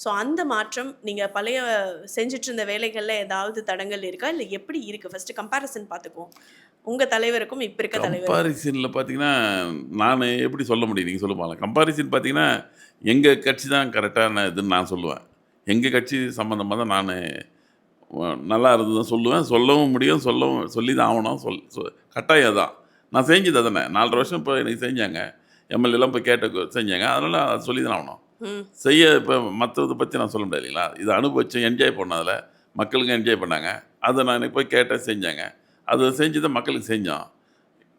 ஸோ அந்த மாற்றம் நீங்க பழைய செஞ்சுட்டு இருந்த வேலைகள்ல ஏதாவது தடங்கள் இருக்கா? இல்லை எப்படி இருக்கு? ஃபர்ஸ்ட் கம்பேரிசன் பார்த்துக்குவோம். உங்க தலைவருக்கும் இப்ப இருக்க தலைவருக்கும். கம்பாரிசனில் பார்த்தீங்கன்னா நான் எப்படி சொல்ல முடியும், நீங்கள் சொல்லுவாங்க. கம்பாரிசன் பார்த்தீங்கன்னா எங்கள் கட்சி தான் கரெக்டான இதுன்னு நான் சொல்லுவேன். எங்கள் கட்சி சம்மந்தமாக தான் நான் நல்லா இருந்ததுன்னு சொல்லுவேன். சொல்லவும் முடியும், சொல்லி தான் ஆகணும். கட்டாயம் தான். நான் செஞ்சது தானே 4 வருஷம் இப்போ எனக்கு செஞ்சாங்க. எம்எல்ஏலாம் போய் செஞ்சாங்க. அதனால் அதை சொல்லி தான் ஆகணும். ம். செய்ய இப்போ மற்றதை பற்றி நான் சொல்ல முடியாது இல்லைங்களா? இதை அனுபவித்தேன், என்ஜாய் பண்ணோம். அதில் மக்களுக்கும் என்ஜாய் பண்ணாங்க. அதை நான் போய் கேட்டேன், செஞ்சாங்க. அதை செஞ்சு தான் மக்களுக்கு செஞ்சோம்.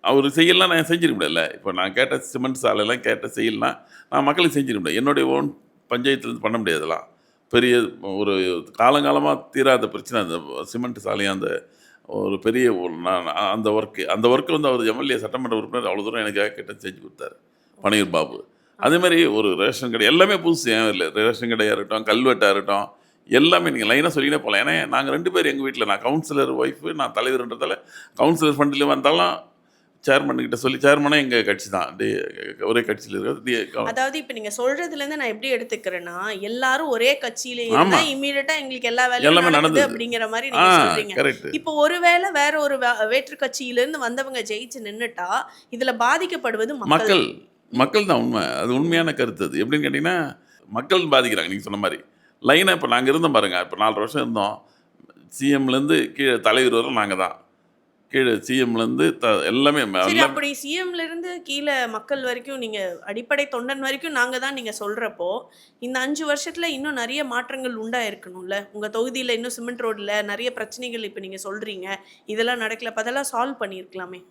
அவர் செய்யலாம் நான் செஞ்சிருக்க முடியல. இப்போ நான் கேட்ட சிமெண்ட் சாலையெல்லாம் செய்யலாம் நான் மக்களுக்கு செஞ்சிருக்க முடியாது. என்னுடைய ஓன் பஞ்சாயத்துலேருந்து பண்ண முடியாதுலாம். பெரிய ஒரு காலங்காலமாக தீராத பிரச்சனை அந்த சிமெண்ட் சாலையும் அந்த ஒரு பெரிய நான் அந்த ஒர்க்கு வந்து அவர் எம்எல்ஏ சட்டமன்ற உறுப்பினர் அவ்வளோ தூரம் எனக்காக கேட்ட செஞ்சு கொடுத்தாரு, பனையூர் பாபு. அதேமாதிரி ஒரு ரேஷன் கடை எல்லாமே புதுசு. ஏன் இல்லை, ரேஷன் கடையாக இருக்கட்டும், கல்வெட்டாக இருக்கட்டும், எல்லாமே நீங்கள் லைனாக சொல்லினே போகலாம். ஏன்னா நாங்கள் 2 பேர் எங்கள் வீட்டில், நான் கவுன்சிலர் ஒய்ஃபு, நான் தலைவர்ன்றதால கவுன்சிலர் ஃபண்டில் வந்தாலும் சேர்மன்கிட்ட சொல்லி, சேர்மனாக எங்கள் கட்சி தான், ஒரே கட்சியில் இருக்கிறது. அதாவது இப்ப நீங்க சொல்றதுல இருந்து நான் எப்படி எடுத்துக்கிறேன்னா, எல்லாரும் ஒரே கட்சியில இருந்தா இம்மீடியட்டா எங்களுக்கு எல்லா வேலையும் எல்லாமே நடக்குது நடந்தது. அப்படிங்கிற மாதிரி நீங்க சொல்றீங்க. கரெக்ட். இப்போ ஒருவேளை வேற ஒரு வேற்று கட்சியில இருந்து வந்தவங்க ஜெயிச்சு நின்னுட்டா இதுல பாதிக்கப்படுவது மக்கள். மக்கள் தான் உண்மை. அது உண்மையான கருத்து. அது எப்படின்னு கேட்டிங்கன்னா மக்கள் பாதிக்கிறாங்க. நீங்கள் சொன்ன மாதிரி லைனாக இப்போ நாங்கள் இருந்தோம் பாருங்கள். இப்போ 4 வருஷம் இருந்தோம். சிஎம்லேருந்து கீழே தலைவர் வரும் நாங்கள் தான். கீழே சிஎம்லேருந்து எல்லாமே சரி, அப்படி சிஎம்ல இருந்து கீழே மக்கள் வரைக்கும் நீங்க அடிப்படை தொண்டன் வரைக்கும் நாங்க தான் நீங்க சொல்றப்போ இந்த 5 வருஷத்துல இன்னும் நிறைய மாற்றங்கள் உண்டா இருக்கணும்ல. உங்க தொகுதியில இன்னும் சிமெண்ட் ரோட்ல நிறைய பிரச்சனைகள் இப்ப நீங்க சொல்றீங்க, இதெல்லாம் நடக்கல, அதெல்லாம் சால்வ் பண்ணியிருக்கலாமே.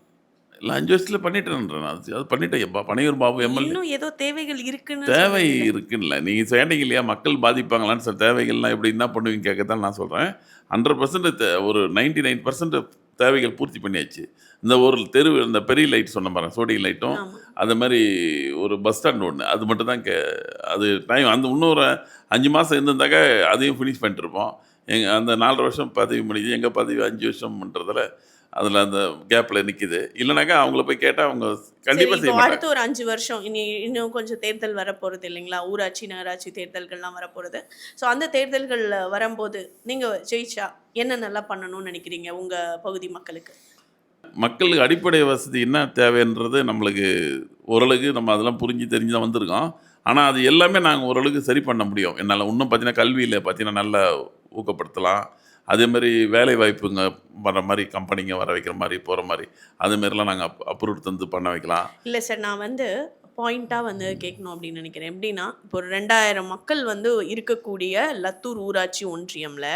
இல்லை 5 வருஷத்தில் பண்ணிட்டேன்றேன். அது பண்ணிட்டேன். பனையூர் பாபு எம்எல்ஏ இன்னும் ஏதோ தேவைகள் இருக்குன்னு தேவை சொன்னீங்கல்ல. இருக்குன்னு நீங்கள் கேட்டீங்க இல்லையா, மக்கள் பாதிப்பாங்களான்னு சில தேவைகள்லாம் எப்படி என்ன பண்ணுவீங்க கேட்கத்தான் நான் சொல்கிறேன். 100% ஒரு 99% தேவைகள் பூர்த்தி பண்ணியாச்சு. இந்த ஒரு தெரு, இந்த பெரிய லைட் சொன்ன பாருங்க, சோடியம் லைட்டும், ஆமா. அது மாதிரி ஒரு பஸ் ஸ்டாண்ட் ஒன்று, அது மட்டும் தான் அது டைம் அந்த இன்னொரு 5 மாதம் இருந்திருந்தாக்க அதையும் ஃபினிஷ் பண்ணிட்டுருப்போம். அந்த 4 வருஷம் பதவி முடியுது, எங்கள் பதவி 5 வருஷம்ன்றதில் அதில் அந்த கேப்பில் நிற்கிது. இல்லைனாக்கா அவங்கள போய் கேட்டால் அவங்க கண்டிப்பாக சரி, செய்ய இப்போ மாட்டாங்க. அடுத்த ஒரு 5 வருஷம் இன்னும் கொஞ்சம் தேர்தல் வரப்போறது இல்லைங்களா? ஊராட்சி நகராட்சி தேர்தல்கள்லாம் வரப்போறது. ஸோ அந்த தேர்தல்கள் வரும்போது நீங்க ஜெயிச்சா என்ன நல்லா பண்ணணும்னு நினைக்கிறீங்க உங்க பகுதி மக்களுக்கு? மக்களுக்கு அடிப்படை வசதி என்ன தேவைன்றது நம்மளுக்கு ஓரளவுக்கு நம்ம அதெல்லாம் புரிஞ்சு தெரிஞ்சு தான் வந்திருக்கோம். ஆனால் அது எல்லாமே நாங்கள் ஓரளவுக்கு சரி பண்ண முடியும். என்னால் இன்னும் பார்த்தீங்கன்னா கல்வியில் பார்த்தீங்கன்னா நல்லா ஊக்கப்படுத்தலாம். அதேமாதிரி வேலை வாய்ப்புங்க வர மாதிரி, கம்பெனிங்க வர வைக்கிற மாதிரி, போகிற மாதிரி, அதுமாரிலாம் நாங்கள் அப்ரூவ் தந்து பண்ண வைக்கலாம். இல்லை சார், நான் வந்து பாயிண்ட்டாக வந்து கேட்கணும் அப்படின்னு நினைக்கிறேன். எப்படின்னா இப்போ ஒரு 2000 மக்கள் வந்து இருக்கக்கூடிய லத்தூர் ஊராட்சி ஒன்றியமில்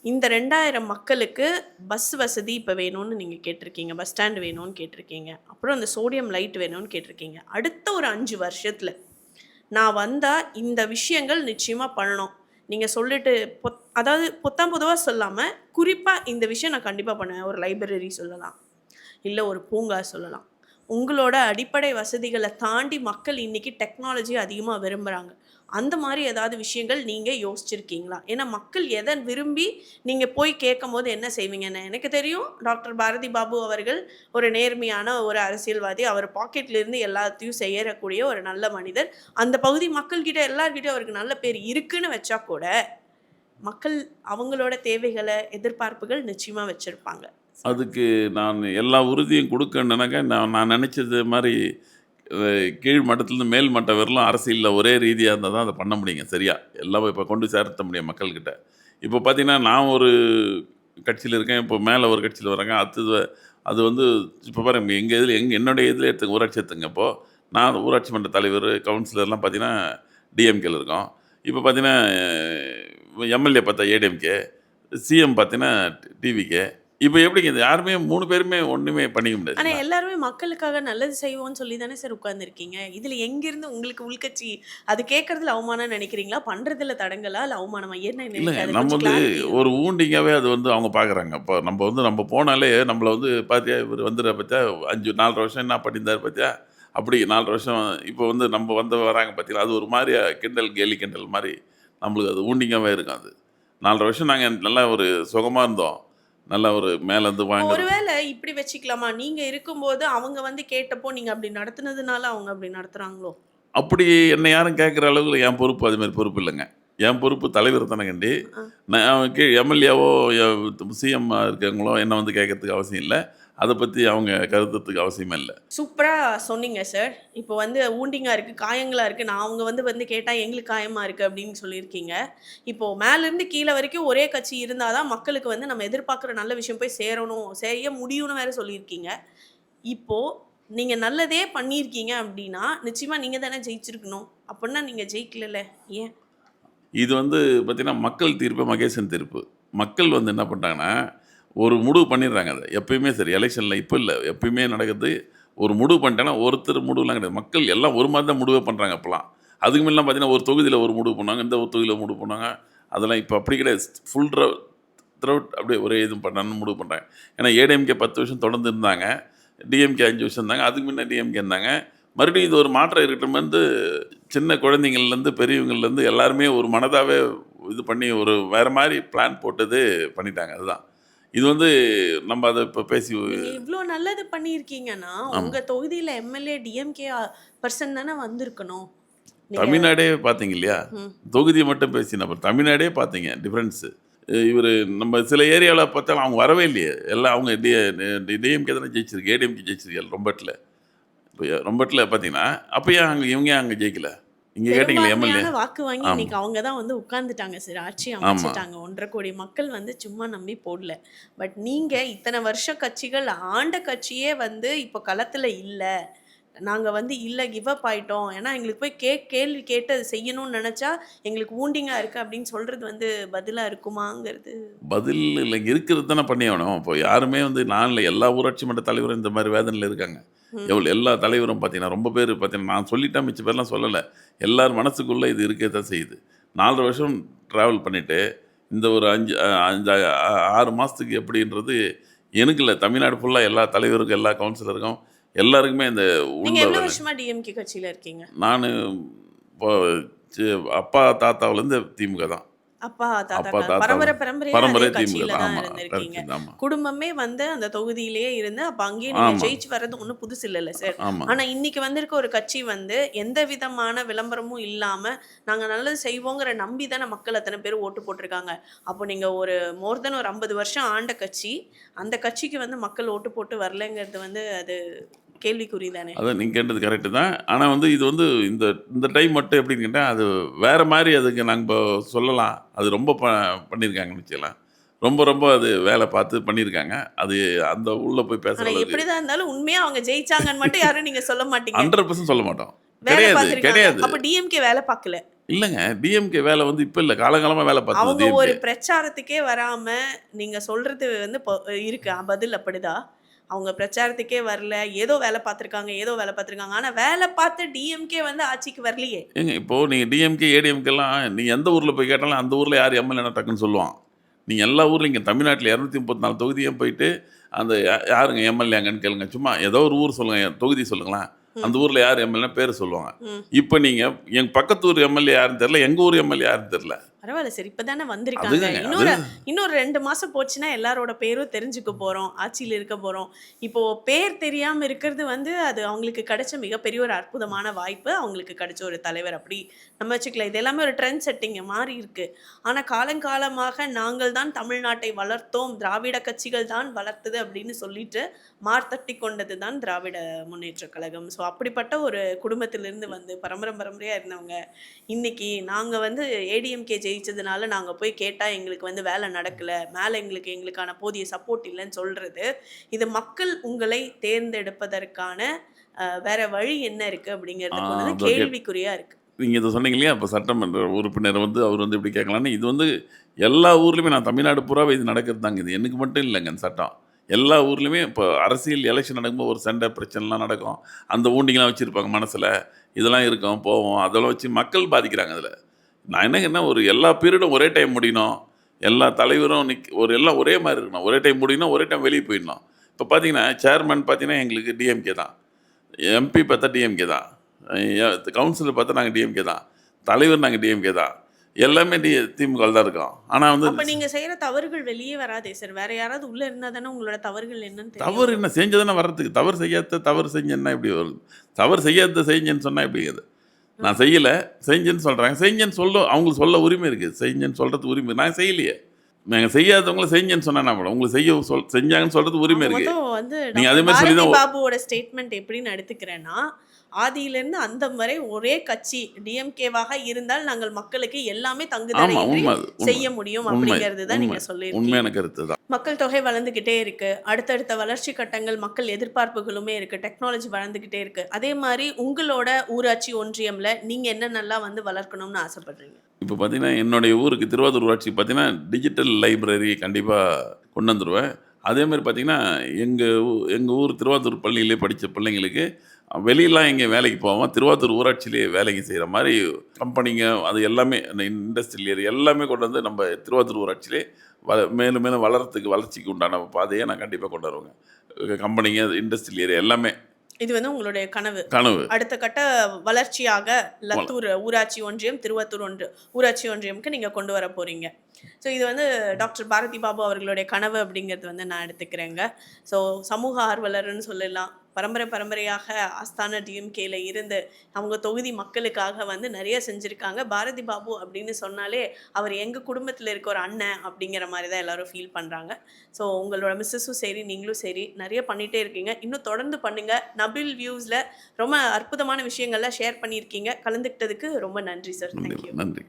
இந்த 2000 மக்களுக்கு பஸ் வசதி இப்போ வேணும்னு நீங்கள் கேட்டிருக்கீங்க, பஸ் ஸ்டாண்ட் வேணும்னு கேட்டிருக்கீங்க, அப்புறம் அந்த சோடியம் லைட் வேணும்னு கேட்டிருக்கீங்க. அடுத்த ஒரு 5 வருஷத்தில் நான் வந்தால் இந்த விஷயங்கள் நிச்சயமாக பண்ணணும் நீங்கள் சொல்லிட்டு அதாவது பொதுவாக சொல்லாமல் குறிப்பாக இந்த விஷயம் நான் கண்டிப்பாக பண்ணுவேன். ஒரு லைப்ரரி சொல்லலாம், இல்லை ஒரு பூங்கா சொல்லலாம். உங்களோட அடிப்படை வசதிகளை தாண்டி மக்கள் இன்றைக்கி டெக்னாலஜி அதிகமாக விரும்புகிறாங்க. அந்த மாதிரி ஏதாவது விஷயங்கள் நீங்கள் யோசிச்சிருக்கீங்களா? ஏன்னா மக்கள் எதை விரும்பி நீங்கள் போய் கேட்கும் போது என்ன செய்வீங்கன்னு எனக்கு தெரியும். டாக்டர் பாரதி பாபு அவர்கள் ஒரு நேர்மையான ஒரு அரசியல்வாதி. அவர் பாக்கெட்லேருந்து எல்லாத்தையும் செய்யக்கூடிய ஒரு நல்ல மனிதர். அந்த பகுதி மக்கள்கிட்ட எல்லார்கிட்டையும் அவருக்கு நல்ல பேர் இருக்குன்னு வச்சா கூட மக்கள் அவங்களோட தேவைகளை, எதிர்பார்ப்புகள் நிச்சயமாக வச்சுருப்பாங்க. அதுக்கு நான் எல்லா உறுதியும் கொடுக்கணுன்னாக்கா நான் நினச்சது மாதிரி கீழ் மட்டத்துலேருந்து மேல் மட்டம் வரலாம் அரசியலில் ஒரே ரீதியாக இருந்தால் தான் அதை பண்ண முடியுங்க. சரியா எல்லாம் இப்போ கொண்டு சேர்த்த முடியும் மக்கள்கிட்ட. இப்போ பார்த்தீங்கன்னா நான் ஒரு கட்சியில் இருக்கேன், இப்போ மேலே ஒரு கட்சியில் வராங்க. அது வந்து இப்போ பாருங்க, எங்கள் இதில் என்னுடைய இதில் எடுத்துங்க, ஊராட்சி எடுத்துங்க. இப்போது நான் ஊராட்சி மன்ற தலைவர், கவுன்சிலர்லாம் பார்த்தீங்கன்னா டிஎம்கேல இருக்கோம். இப்போ பார்த்தீங்கன்னா எம்எல்ஏ பார்த்தா ஏடிஎம்கே, சிஎம் பார்த்தீங்கன்னா டிவிகே. இப்போ எப்படிங்க இது யாருமே 3 பேருமே ஒண்ணுமே பண்ணிக்க ஆனா முடியாதுங்களா? எல்லாருமே மக்களுக்காக நல்லது செய்வோம்னு சொல்லி தானே சார் உட்கார்ந்துருக்கீங்க. இதுல எங்கிருந்து உங்களுக்கு உள்கட்சி அது கேட்கறதுல அவமானம் நினைக்கிறீங்களா? பண்றதுல தடங்கலா? இல்ல அவமானமா? என்ன இல்லங்க. நினைக்க அது நம்ம கொஞ்சம் வந்து கிளாரிட்டி ஒரு ஊண்டிங்காவே அது வந்து அவங்க பார்க்குறாங்க. அப்ப நம்ம போனாலே நம்மள வந்து "பாத்தியா இவரு வந்துட்டாரு பாத்தியா 4 வருஷம் என்ன பண்ணியிருந்தாரு பாத்தியா?" அப்படி 4 வருஷம் இப்போ வந்து நம்ம வராங்க பாத்தீங்களா? அது ஒரு மாரியா கிண்டல், கேலி கிண்டல் மாரி நம்மளுக்கு அது ஊண்டிங்காவே இருக்கும் அது. 4 வருஷம் நாங்க நல்லா ஒரு சுகமா இருந்தோம். நல்லா ஒரு மேலேருந்து இப்போ வாங்குறது. ஒருவேளை இப்படி வச்சுக்கலாமா? நீங்க இருக்கும்போது அவங்க வந்து கேட்டப்போ நீங்க அப்படி நடத்துனதுனால அவங்க அப்படி நடத்துறாங்களோ? அப்படி என்ன யாரும் கேட்குற அளவுக்கு என் பொறுப்பு அது மாரி பொறுப்பு இல்லங்க. என் பொறுப்பு தலைவர் தானேகண்டி. அ. நான் எம்எல்ஏவோ, சிஎம் இருக்கவங்களோ என்ன வந்து கேட்கறதுக்கு அவசியம் இல்ல. அத பத்தி அவங்க கருத்துறதுக்கு அவசியமே இல்ல. சூப்பரா சொன்னீங்க சார். இப்போ வந்து வூண்டிங்கா இருக்கு, காயங்களா இருக்கு. நான் அவங்க வந்து கேட்டா எங்களுக்கு காயமா இருக்கு அப்படின்னு சொல்லியிருக்கீங்க. இப்போ மேலருந்து கீழ வரைக்கும் ஒரே கட்சி இருந்தா தான் மக்களுக்கு வந்து நம்ம எதிர்பார்க்குற நல்ல விஷயம் போய் சேரணும், செய்ய முடியும்னு வேற சொல்லியிருக்கீங்க. இப்போ நீங்க நல்லதே பண்ணியிருக்கீங்க அப்படின்னா, நிச்சயமா நீங்க தானே ஜெயிச்சிருக்கணும். அப்பன்னா நீங்க ஜெயிக்கலல்ல. ஏன்? இது வந்து பார்த்தீங்கன்னா, மக்கள் தீர்ப்பு, மகேசன் தீர்ப்பு. மக்கள் வந்து என்ன பண்ட்டாங்கன்னா, ஒரு முடிவு பண்ணிடுறாங்க அத. எப்பயுமே சரி, எலெக்ஷன்ல இப்ப இல்ல. எப்பயுமே நடக்குது. ஒரு முடிவு பண்ணிட்டாங்கன்னா, ஒருத்தர் முடிவுலாம் கிடையாது. மக்கள் எல்லாம் ஒரு மாரி தான் முடிவே பண்றாங்க இப்பலாம். அதுக்கு முன்னலாம் பார்த்தீங்கன்னா, ஒரு தொகுதியில ஒரு முடிவு பண்ணுவாங்க. இந்த ஒரு தொகுதியில முடிவு பண்ணுவாங்க. அதெல்லாம் இப்ப அப்படி கிடையாது. ஃபுல் த்ரோட் அப்படியே ஒரே இது பண்ணணும்னு முடிவு பண்றாங்க. ஏன்னா ஏடிஎம்கே 10 வருஷம் தொடர்ந்து இருந்தாங்க. டிஎம்கே 5 வருஷம் இருந்தாங்க. அதுக்கு முன்ன டிஎம்கே இருந்தாங்க. மறுபடியும் இது ஒரு மாற்றம் இருக்கட்டும் வந்து சின்ன குழந்தைங்கள்லேருந்து, பெரியவங்கள்லேருந்து எல்லாருமே ஒரு மனதாவே இது பண்ணி ஒரு வேற மாரி பிளான் போட்டது பண்ணிட்டாங்க. அதுதான். இது வந்து நம்ம அத இப்ப பேசி நீங்க இவ்ளோ நல்லது பண்ணியிருக்கீங்கன்னா, ஆமா. உங்க தொகுதியில எம்எல்ஏ டிஎம்கே பர்சன் தானே வந்திருக்கணும். நீங்க தமிழ்நாடே பார்த்தீங்க இல்லையா? ம். தொகுதிய மட்டும் பேசி நம்ம தமிழ்நாடே பார்த்தீங்க டிஃபரன்ஸு. இவரு நம்ம சில ஏரியால பார்த்தாலும் அவங்க வரவே இல்லையே. எல்லாம் அவங்க டிஎம்கே தானே ஜெயிச்சிருக்கு. ஏடிஎம்கே ஜெயிச்சிருக்கு ரொம்பட்ல. இப்ப ரொம்பட்ல பார்த்தீங்கன்னா, அப்ப ஏன் இவங்க ஏன் அங்க ஜெயிக்கல? இங்க கேட்டீங்களே எம்எல்ஏ. பெரும்பான்மையான வாக்கு வாங்கி ஆமா, இன்னைக்கு அவங்க தான் வந்து உட்கார்ந்துட்டாங்க சார். ஆட்சி ஆமா. அமைச்சுட்டாங்க. 1,50,00,000 மக்கள் வந்து சும்மா நம்பி போடல. பட் நீங்க இத்தன வருஷ கட்சிகள் ஆண்ட கட்சியே வந்து இப்போ களத்துல இல்ல. நாங்க வந்து இல்ல கிவ் அப் ஆயிட்டோம். ஏன்னா எங்களுக்கு போய் கேள்வி கேட்டு அத செய்யணும்னு நெனச்சா, எங்களுக்கு வூண்டிங்கா இருக்கு அப்படின்னு சொல்றது வந்து பதிலா இருக்குமாங்கிறது பதில் இல்ல. இருக்கிறது தானே பண்ணி ஆகணும். இப்போ யாருமே வந்து நான் இல்ல. எல்லா ஊராட்சி மன்ற தலைவரும் இந்த மாரி வேதனையில இருக்காங்க. ம். எல்லா தலைவரும் பார்த்தீங்கன்னா, ரொம்ப பேர் பார்த்தீங்கன்னா, நான் சொல்லிட்டேன் மிச்ச பேர்லாம் சொல்லல. எல்லார் மனசுக்குள்ள இது இருக்கே தான் செய்யுது. 4 1/2 வருஷம் டிராவல் பண்ணிட்டு, இந்த ஒரு 5 6 மாசத்துக்கு எப்படின்றது எனக்கு இல்ல. தமிழ்நாடு ஃபுல்லா எல்லா தலைவருக்கும், எல்லா கவுன்சிலருக்கும் எல்லாருக்குமே இந்த நீங்க உள்ள எவ்வளோ வேதனை. வருஷமா டிஎம்கே கட்சியில இருக்கீங்க? நானு இப்போ சி அப்பா தாத்தாவுலேருந்து திமுக தான். அப்பா, அப்பா, தாத்தா தாத்தா பரம்பரை பரம்பரையா அதே பரம்பரை திமுக கட்சியில தான். தான் ஆமா. இருந்திருக்கீங்க. கரெக்ட். ஆமா. குடும்பமே வந்து அந்த தொகுதியிலேயே இருந்து, அப்ப அங்கேயே நீங்க ஆமா, ஜெயிச்சு வர்றது ஒண்ணும் புதுசு இல்லல்ல சார். ஆமா. ஆனா இன்னைக்கு வந்திருக்க ஒரு கட்சி வந்து எந்த விதமான விளம்பரமும் இல்லாம, நாங்க நல்லது செய்வோங்கிற நம்பி தானே மக்கள் அத்தன பேர் ஓட்டு போட்டுருக்காங்க. அப்போ நீங்க ஒரு மோர் தென் ஒரு 50 வருஷம் ஆண்ட கட்சி, அந்த கட்சிக்கு வந்து மக்கள் ஓட்டு போட்டு வரலங்கிறது வந்து அது கேள்விக்குறி தானே. அதான் நீங்க கேட்டது கரெக்ட்டு தான். ஆனா வந்து இது வந்து இந்த இந்த டைம் மட்டும் எப்படின்னு கேட்டா, அது வேற மாரி அதுக்கு நாங்க இப்போ சொல்லலாம். அது ரொம்ப பண்ணியிருக்காங்கன்னு வச்சுக்கலாம். ரொம்ப ரொம்ப அது வேலை பார்த்து பண்ணியிருக்காங்க. அது அந்த உள்ள போய் பேசுற ஆனா அளவுக்கு எப்படிதான் இருந்தாலும் உண்மையா அவங்க ஜெயிச்சாங்கன்னு மட்டும் யாரும் நீங்க சொல்ல மாட்டீங்க. 100% சொல்ல மாட்டோம். வேல கிடையாது, பார்த்துருக்காங்க. கிடையாது. அப்ப டிஎம்கே வேல பார்க்கல. இல்லங்க. டிஎம்கே வேலை வந்து இப்ப இல்ல. காலங்காலமா வேலை பார்த்தது அவங்க ஒரு டிஎம்கே. பிரச்சாரத்துக்கே வராம, நீங்க சொல்றது வந்து இருக்கு. பதில் அப்படிதான். அவங்க பிரச்சாரத்துக்கே வரல. ஏதோ வேல பார்த்துருக்காங்க, ஏதோ வேல பார்த்துருக்காங்க. ஆனா வேல பார்த்த டிஎம்கே வந்து ஆட்சிக்கு வரலையே! ஏங்க இப்போ நீங்க டிஎம்கே, ஏடிஎம்கேலாம் நீங்க எந்த ஊர்ல போய் கேட்டாலும், அந்த ஊர்ல யார் எம்எல்ஏன்னா டக்குன்னு சொல்லுவான். நீங்க எல்லா ஊர்லயும் இங்க தமிழ்நாட்டுல 234 தொகுதியும் போயிட்டு, அந்த யாருங்க எம்எல்ஏங்கன்னு கேளுங்க. சும்மா ஏதோ ஒரு ஊர் சொல்லுங்க. தொகுதி சொல்லுங்களேன். ம், அந்த ஊர்ல யார் எம்எல்ஏ பேரு சொல்லுவாங்க. ம். இப்ப நீங்க எங்க பக்கத்து ஊர் எம்எல்ஏ யாருன்னு தெரியல. எங்க ஊர் எம்எல்ஏ யாருன்னு தெரியல. பரவால்ல சார். இப்ப தானே வந்திருக்காங்க. அதுதாங்க. இன்னொரு 2 மாசம் போச்சுன்னா எல்லாரோட பேரும் தெரிஞ்சுக்க போறோம். ஆட்சியில இருக்க போறோம். இப்போ பேர் தெரியாம இருக்கிறது வந்து அது அவங்களுக்கு கிடைச்ச மிகப்பெரிய ஒரு அற்புதமான வாய்ப்பு. அவங்களுக்கு கிடைச்ச ஒரு தலைவர் அப்படி நம்ம வச்சுக்கலாம். இது எல்லாமே ஒரு ட்ரெண்ட் செட்டிங் மாறி இருக்கு. ஆனா காலங்காலமாக நாங்கள் தான் தமிழ்நாட்டை வளர்த்தோம். திராவிட கட்சிகள் தான் வளர்த்தது அப்படின்னு சொல்லிட்டு மார்த்தட்டி கொண்டது தான் திராவிட முன்னேற்றக் கழகம். ஸோ அப்படிப்பட்ட ஒரு குடும்பத்திலிருந்து வந்து பரம்பரையா இருந்தவங்க இன்னைக்கு நாங்க வந்து ஏடிஎம்கே ஜெயிச்சதுனால நாங்க போய் கேட்டா எங்களுக்கு வந்து வேலை நடக்கல. மேல எங்களுக்கான போதிய சப்போர்ட் இல்லன்னு சொல்றது, இது மக்கள் உங்களை தேர்ந்தெடுப்பதற்கான வேற வழி என்ன இருக்கு அப்படிங்கிறது கொண்டு வந்து அதோ கேள்விக்குறியா இருக்கு. நீங்கள் இதை சொன்னீங்க இல்லையா, இப்போ சட்டமன்ற உறுப்பினர் வந்து அவர் வந்து இப்படி கேட்கலான்னு, இது வந்து எல்லா ஊர்லேயுமே நான் தமிழ்நாடு பூராவே இது நடக்கிறது தாங்க. இது எனக்கு மட்டும் இல்லைங்க இந்த சட்டம். எல்லா ஊர்லேயுமே இப்போ அரசியல் எலெக்ஷன் நடக்கும்போது ஒரு சண்டை பிரச்சனைலாம் நடக்கும். அந்த ஊண்டிங்கலாம் வச்சுருப்பாங்க மனசில். இதெல்லாம் இருக்கும், போவோம். அதெல்லாம் வச்சு மக்கள் பாதிக்கிறாங்க அதில். நான் என்ன ஒரு எல்லா பீரியடும் ஒரே டைம் முடியணும். எல்லா தலைவரும் ஒரு எல்லாம் ஒரே மாரி இருக்கணும். ஒரே டைம் முடியணும், ஒரே டைம் வெளிய போயிடணும். இப்போ பார்த்தீங்கன்னா, சேர்மன் பார்த்தீங்கன்னா எங்களுக்கு டிஎம்கே தான். எம்பி பார்த்தா டிஎம்கே தான். கவுன்சிலர் பார்த்தா நாங்க டிஎம்கே தான். தலைவர் நாங்க டிஎம்கே தான். எல்லாமே திமுகல தான் இருக்கோம். ஆனா வந்து அப்ப நீங்க செய்யற தவறுகள் வெளியே வராதே சார். வேற யாராவது உள்ள இருந்தா தானே உங்களோட தவறுகள் என்னன்னு தெரிய தவறு வரும். என்ன செஞ்சதுன்னா வர்றதுக்கு. தவறு செஞ்சேன்னா எப்படி வருது? தவறு செய்யாதத செஞ்சேன்னு சொன்னா எப்படி அது? நான் செய்யல, செஞ்சேன்னு சொல்றாங்க. செஞ்சேன்னு அவங்களுக்கு சொல்ல உரிமை இருக்கு. செஞ்சேன்னு சொல்றதுக்கு உரிமை. நான் செய்யலையே. நாங்க செய்யாதவங்கள செஞ்சேன்னு சொன்னா என்ன பண்ண? உங்களுக்கு செஞ்சாங்கன்னு சொல்றதுக்கு உரிமை ஆக இருக்கு. மொத்தம் வந்து நீங்க அதே டாக்டர் மாரி சொல்லி பாரதி தான் பாபுவோட ஸ்டேட்மெண்ட் எப்படின்னு எடுத்துக்கிறேன்னா, ஆதியிலிருந்து அந்தம் வரை ஒரே கட்சி டிஎம்கேவாக இருந்தால் நாங்கள் மக்களுக்கு எல்லாமே ஆமா. தங்குதடையின்றி உண்ம அது. செய்ய முடியும் உண்மை. அப்படிங்கிறது தான் உண்மை. நீங்க சொல்லியிருக்கீங்க. உண்மையான கருத்து தான். மக்கள் தொகை வளர்ந்துக்கிட்டே இருக்கு. அடுத்தடுத்த வளர்ச்சி கட்டங்கள், மக்கள் எதிர்பார்ப்புகளுமே இருக்கு. டெக்னாலஜி வளர்ந்துக்கிட்டே இருக்கு. அதே மாரி உங்களோட ஊராட்சி ஒன்றியம்ல நீங்க என்னென்னலாம் வந்து வளர்க்கணும்னு ஆசைப்படுறீங்க? இப்போ பார்த்தீங்கன்னா, என்னுடைய ஊருக்கு திருவாரூர் ஊராட்சி பார்த்தீங்கன்னா, டிஜிட்டல் லைப்ரரி கண்டிப்பா கொண்டு வந்துருவேன். அதேமாரி பார்த்தீங்கன்னா, எங்க ஊர் திருவாரூர் பள்ளியிலே படிச்ச பிள்ளைங்களுக்கு, வெளியலாம் எங்கேயும் வேலைக்கு போகாம, திருவாரூர் ஊராட்சியிலேயே வேலைக்கு செய்ற மாரி கம்பெனிங்க, அது எல்லாமே அந்த இண்டஸ்ட்ரியல் ஏரியா எல்லாமே கொண்டு வந்து நம்ம திருவாரூர் ஊராட்சியிலே மேலும் மேலும் வளர்ச்சிக்கு உண்டான பாதையை நான் கண்டிப்பா கொண்டு வருவேங்க. கம்பெனிங்க, இண்டஸ்ட்ரியல் ஏரியா எல்லாமே இது வந்து உங்களுடைய கனவு. கனவு. அடுத்த கட்ட வளர்ச்சியாக லத்தூர் ஊராட்சி ஒன்றியம், திருவத்தூர் ஊராட்சி ஒன்றியம்க்கு நீங்க கொண்டு வர போறீங்க. ஸோ இது வந்து டாக்டர் பாரதி பாபு அவர்களுடைய கனவு அப்படிங்கிறது வந்து நான் எடுத்துக்கிறேங்க. ஸோ சமூக ஆர்வலர்ன்னு சொல்லலாம். பரம்பரையாக ஆஸ்தான டிஎம்கேல இருந்து அவங்க தொகுதி மக்களுக்காக வந்து நிறைய செஞ்சுருக்காங்க. பாரதி பாபு அப்படின்னு சொன்னாலே அவர் எங்கள் குடும்பத்தில் இருக்க ஒரு அண்ணன் அப்படிங்கிற மாதிரி தான் எல்லாரும் ஃபீல் பண்ணுறாங்க. ஸோ உங்களோட மிஸ்ஸஸும் சரி, நீங்களும் சரி நிறைய பண்ணிகிட்டே இருக்கீங்க. இன்னும் தொடர்ந்து பண்ணுங்கள். நபில் வியூஸில் ரொம்ப அற்புதமான விஷயங்கள்லாம் ஷேர் பண்ணியிருக்கீங்க. கலந்துக்கிட்டதுக்கு ரொம்ப நன்றி சார். தேங்க்யூ. நன்றி.